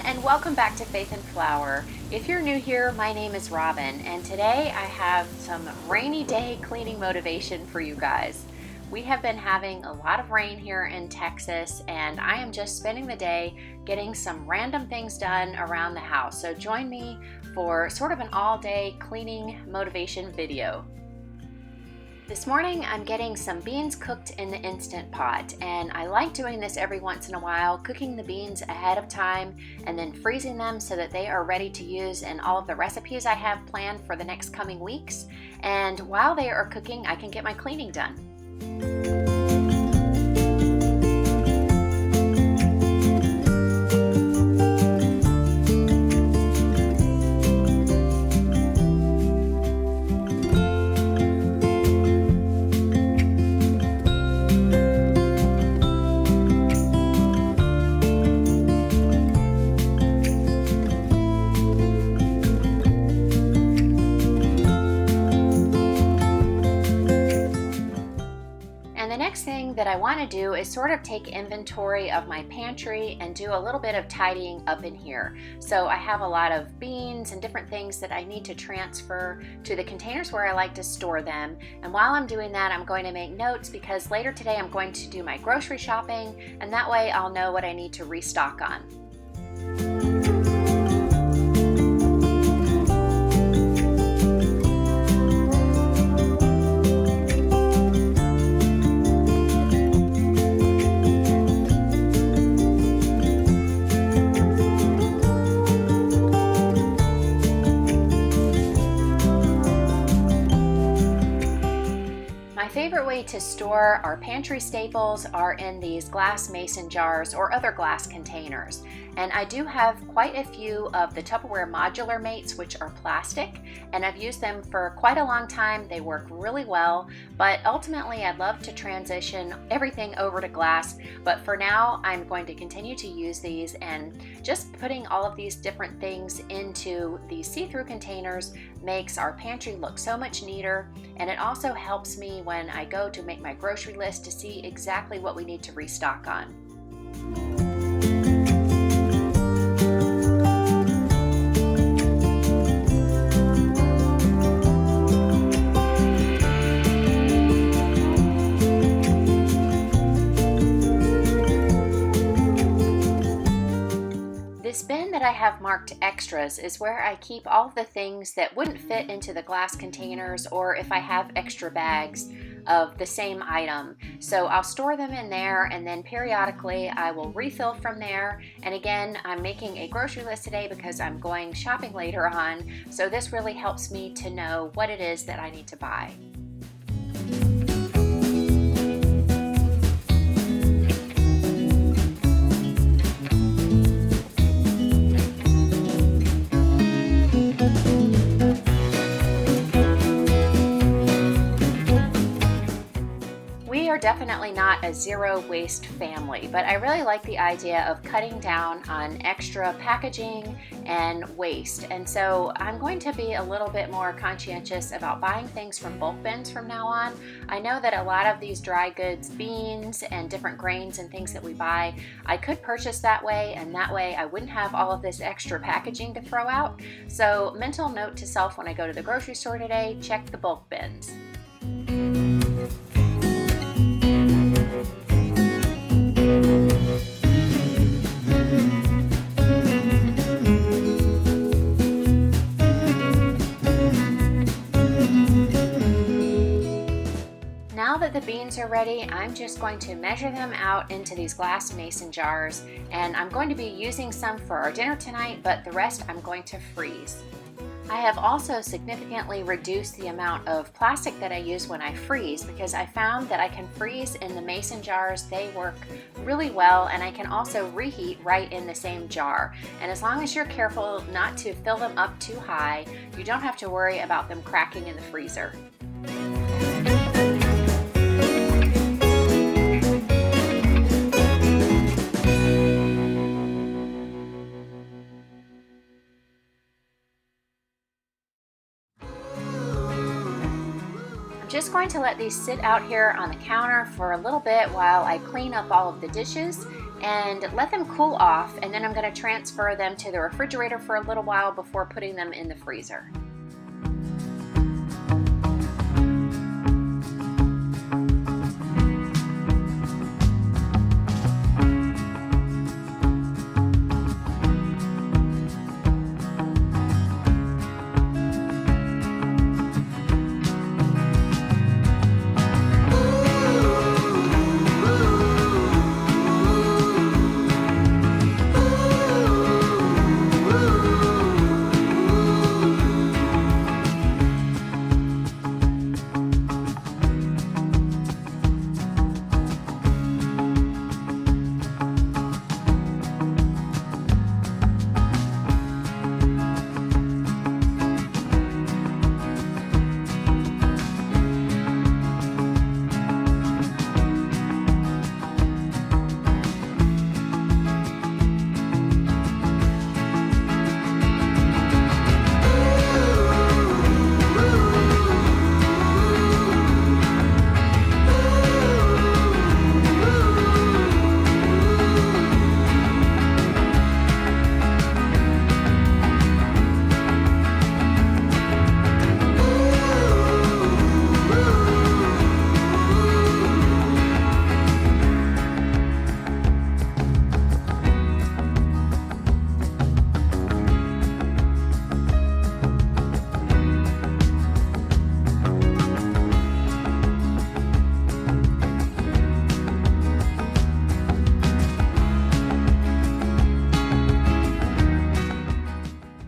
and welcome back to Faith and Flour. If you're new here, my name is Robin, and today I have some rainy day cleaning motivation for you guys. We have been having a lot of rain here in Texas, and I am just spending the day getting some random things done around the house. So join me for sort of an all-day cleaning motivation video. This morning I'm getting some beans cooked in the Instant Pot, and I like doing this every once in a while, cooking the beans ahead of time and then freezing them so that they are ready to use in all of the recipes I have planned for the next coming weeks. And while they are cooking, I can get my cleaning done. And the next thing that I want to do is sort of take inventory of my pantry and do a little bit of tidying up in here. So I have a lot of beans and different things that I need to transfer to the containers where I like to store them. And while I'm doing that, I'm going to make notes because later today I'm going to do my grocery shopping, and that way I'll know what I need to restock on. My favorite way to store our pantry staples are in these glass mason jars or other glass containers. And I do have quite a few of the Tupperware modular mates, which are plastic, and I've used them for quite a long time. They work really well, but ultimately I'd love to transition everything over to glass. But for now, I'm going to continue to use these, and just putting all of these different things into these see-through containers makes our pantry look so much neater, and it also helps me when I go to make my grocery list to see exactly what we need to restock on. This bin that I have marked extras is where I keep all of the things that wouldn't fit into the glass containers, or if I have extra bags of the same item. So I'll store them in there, and then periodically I will refill from there. And again, I'm making a grocery list today because I'm going shopping later on. So this really helps me to know what it is that I need to buy. We are definitely not a zero waste family, but I really like the idea of cutting down on extra packaging and waste. And so I'm going to be a little bit more conscientious about buying things from bulk bins from now on. I know that a lot of these dry goods, beans and different grains and things that we buy, I could purchase that way, and that way I wouldn't have all of this extra packaging to throw out. So mental note to self when I go to the grocery store today, check the bulk bins. Now that the beans are ready, I'm just going to measure them out into these glass mason jars, and I'm going to be using some for our dinner tonight, but the rest I'm going to freeze. I have also significantly reduced the amount of plastic that I use when I freeze, because I found that I can freeze in the mason jars. They work really well, and I can also reheat right in the same jar. And as long as you're careful not to fill them up too high, you don't have to worry about them cracking in the freezer. just just going to let these sit out here on the counter for a little bit while I clean up all of the dishes and let them cool off, and then I'm going to transfer them to the refrigerator for a little while before putting them in the freezer.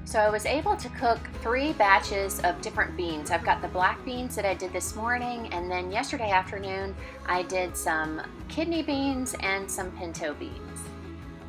So I was able to cook 3 batches of different beans. I've got the black beans that I did this morning, and then yesterday afternoon I did some kidney beans and some pinto beans.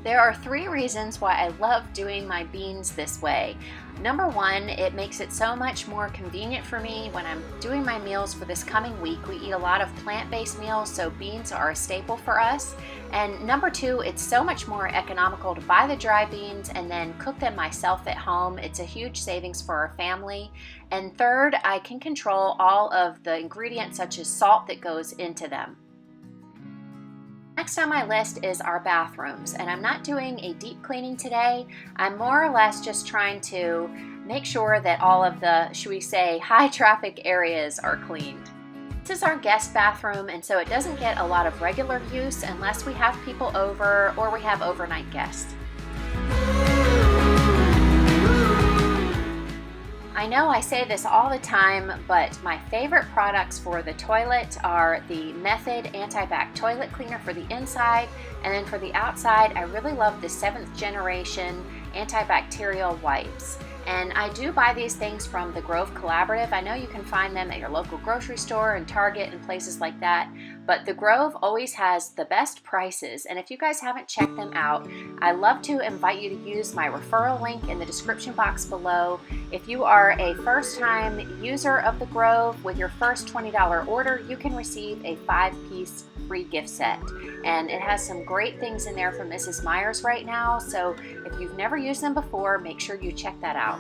There are 3 reasons why I love doing my beans this way. Number 1, it makes it so much more convenient for me when I'm doing my meals for this coming week. We eat a lot of plant-based meals, so beans are a staple for us. And number 2, it's so much more economical to buy the dry beans and then cook them myself at home. It's a huge savings for our family. And third, I can control all of the ingredients such as salt that goes into them. Next on my list is our bathrooms, and I'm not doing a deep cleaning today. I'm more or less just trying to make sure that all of the, should we say, high traffic areas are cleaned. This is our guest bathroom, and so it doesn't get a lot of regular use unless we have people over or we have overnight guests. I know I say this all the time, but my favorite products for the toilet are the Method Anti-Bac Toilet Cleaner for the inside, and then for the outside, I really love the 7th generation antibacterial wipes. And I do buy these things from the Grove Collaborative. I know you can find them at your local grocery store and Target and places like that, but the Grove always has the best prices. And if you guys haven't checked them out, I love to invite you to use my referral link in the description box below. If you are a first-time user of the Grove, with your first $20 order, you can receive a 5-piece free gift set. And it has some great things in there from Mrs. Meyer's right now, so if you've never used them before, make sure you check that out.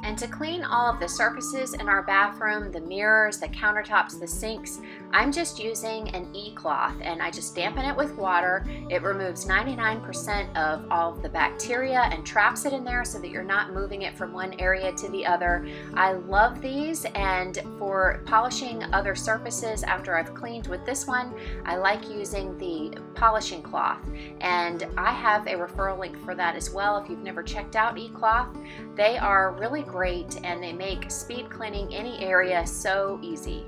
And to clean all of the surfaces in our bathroom, the mirrors, the countertops, the sinks, I'm just using an e-cloth, and I just dampen it with water. It removes 99% of all of the bacteria and traps it in there so that you're not moving it from one area to the other. I love these, and for polishing other surfaces after I've cleaned with this one, I like using the polishing cloth, and I have a referral link for that as well if you've never checked out e-cloth. They are really great, and they make speed cleaning any area so easy.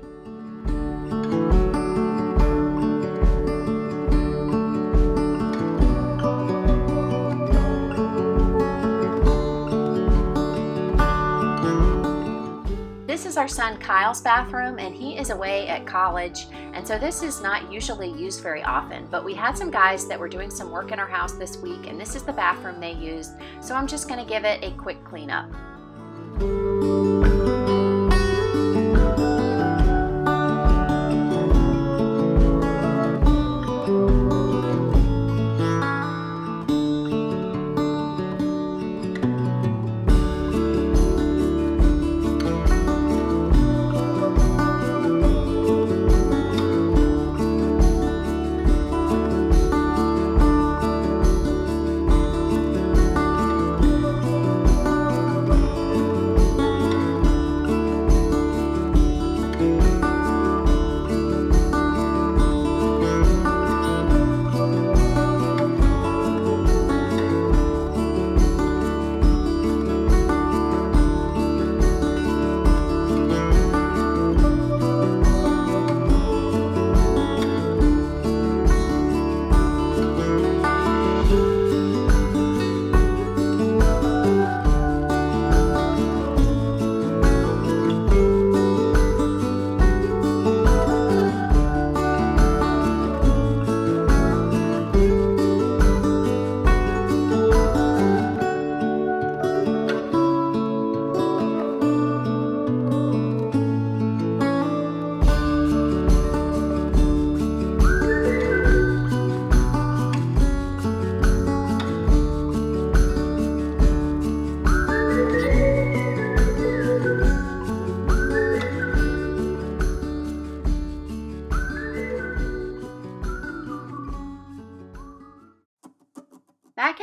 This is our son Kyle's bathroom, and he is away at college, and so this is not usually used very often, but we had some guys that were doing some work in our house this week, and this is the bathroom they used, so I'm just going to give it a quick cleanup.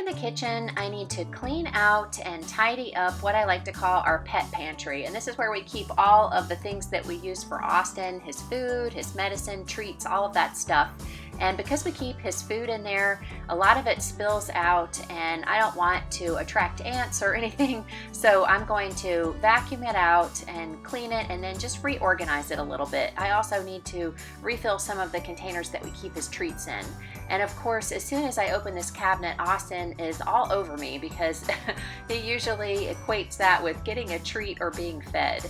in the kitchen, I need to clean out and tidy up what I like to call our pet pantry. And this is where we keep all of the things that we use for Austin, his food, his medicine, treats, all of that stuff. And because we keep his food in there, a lot of it spills out, and I don't want to attract ants or anything. So I'm going to vacuum it out and clean it and then just reorganize it a little bit. I also need to refill some of the containers that we keep his treats in. And of course, as soon as I open this cabinet, Austin is all over me because he usually equates that with getting a treat or being fed.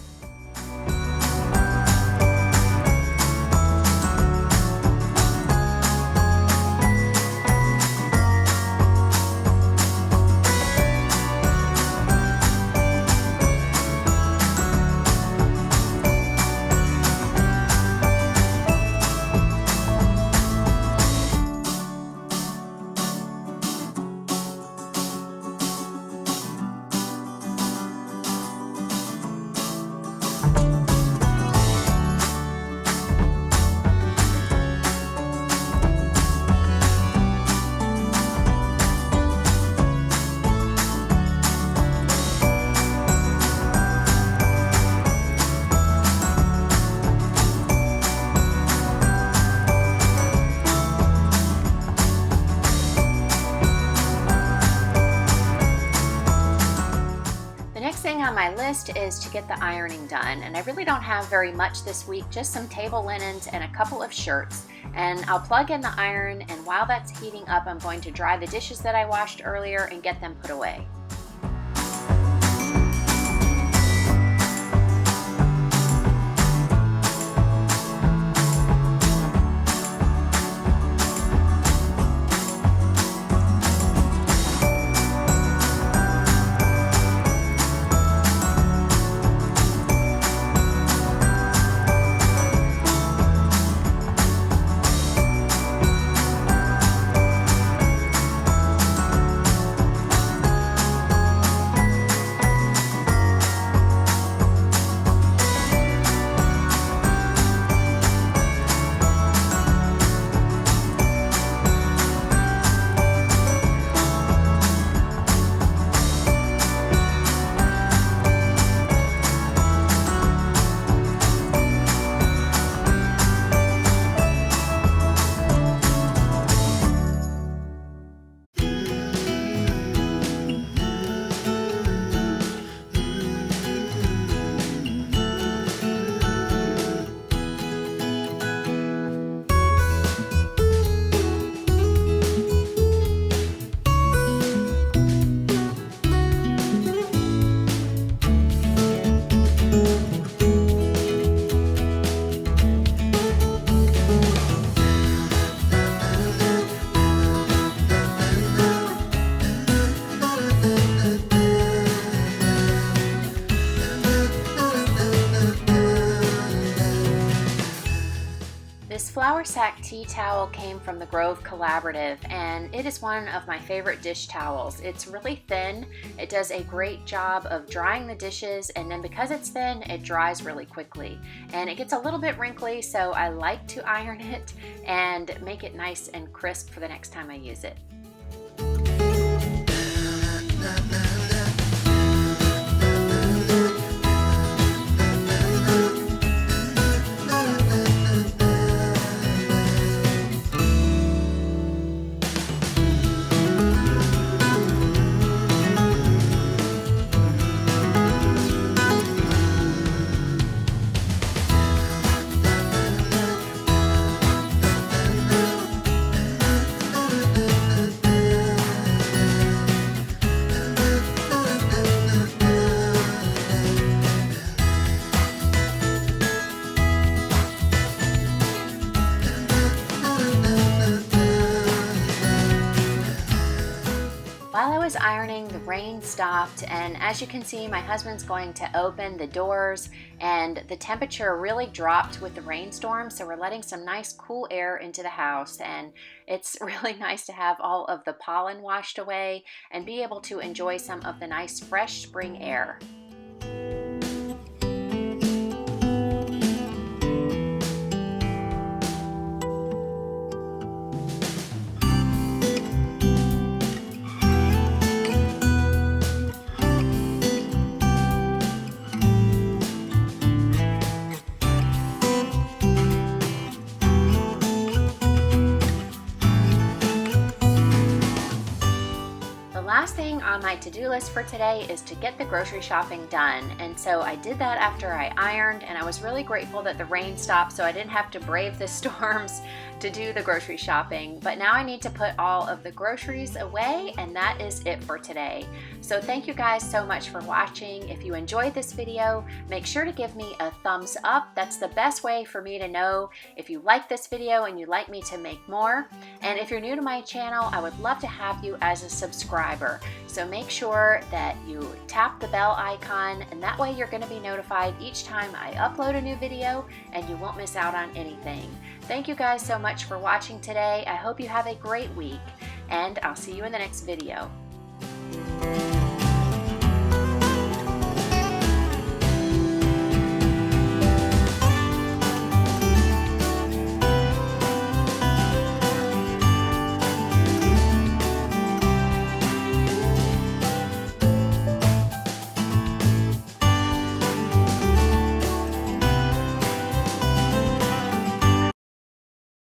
On my list is to get the ironing done, and I really don't have very much this week, just some table linens and a couple of shirts. And I'll plug in the iron, and while that's heating up, I'm going to dry the dishes that I washed earlier and get them put away. This flour sack tea towel came from the Grove Collaborative, and it is one of my favorite dish towels. It's really thin. It does a great job of drying the dishes, and then because it's thin, it dries really quickly. And it gets a little bit wrinkly, so I like to iron it and make it nice and crisp for the next time I use it. While I was ironing, the rain stopped, and as you can see, my husband's going to open the doors, and the temperature really dropped with the rainstorm, so we're letting some nice cool air into the house, and it's really nice to have all of the pollen washed away and be able to enjoy some of the nice fresh spring air. on my to-do list for today is to get the grocery shopping done. And so I did that after I ironed, and I was really grateful that the rain stopped so I didn't have to brave the storms to do the grocery shopping. But now I need to put all of the groceries away, and that is it for today. So thank you guys so much for watching. If you enjoyed this video, make sure to give me a thumbs up. That's the best way for me to know if you like this video and you'd like me to make more. And if you're new to my channel, I would love to have you as a subscriber. So make sure that you tap the bell icon, and that way you're going to be notified each time I upload a new video and you won't miss out on anything. Thank you guys so much for watching today. I hope you have a great week, and I'll see you in the next video.